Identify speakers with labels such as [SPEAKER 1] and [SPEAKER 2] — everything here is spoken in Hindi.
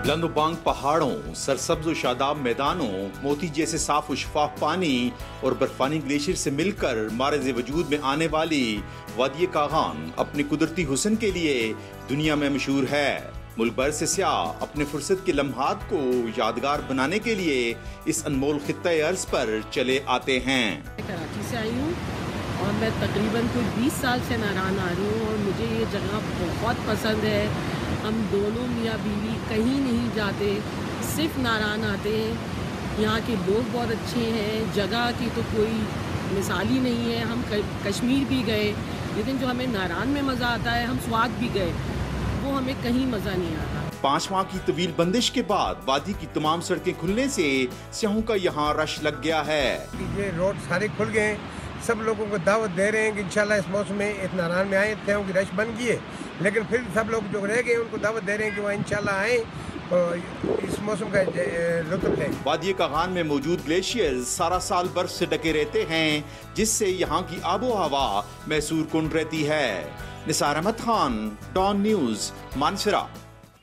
[SPEAKER 1] बुलंद पहाड़ों, सरसब्ज व शादाब मैदानों, मोती जैसे साफ व शफाफ पानी और बर्फानी ग्लेशियर से मिलकर मारज़ वजूद में आने वाली वादी कागान अपने कुदरती हुस्न के लिए दुनिया में मशहूर है। मुल्क भर से सियाह अपने फुर्सत के लम्हात को यादगार बनाने के लिए इस अनमोल खित्ते अर्ज पर चले आते हैं।
[SPEAKER 2] कराची से आई हूँ और मैं तकरीबन कोई 20 साल से नारान आ रही हूँ और मुझे ये जगह बहुत पसंद है। हम दोनों मियाँ बीवी कहीं नहीं जाते, सिर्फ नारान आते हैं। यहाँ के लोग बहुत अच्छे हैं, जगह की तो कोई मिसाल ही नहीं है। हम कश्मीर भी गए, लेकिन जो हमें नारान में मज़ा आता है, हम स्वाद भी गए, वो हमें कहीं मज़ा नहीं आता।
[SPEAKER 1] 5 माह की तवील बंदिश के बाद वादी की तमाम सड़कें खुलने से सियाहों का यहाँ रश लग गया है।
[SPEAKER 3] ये रोड सारे खुल गए, सब लोगों को दावत दे रहे हैं कि इंशाल्लाह इस मौसम में इस नारान में आए, थे की रश बन गई है, लेकिन फिर सब लोग जो रह गए उनको दावत दे रहे हैं कि वह इंशाल्लाह आए और इस मौसम का लुत्फ लें। वादी
[SPEAKER 1] कागान में मौजूद ग्लेशियर सारा साल बर्फ से ढके रहते हैं, जिससे यहाँ की आबो हवा मैसूर कुन रहती है। निसार अहमद खान, डॉन न्यूज़, मानसरा।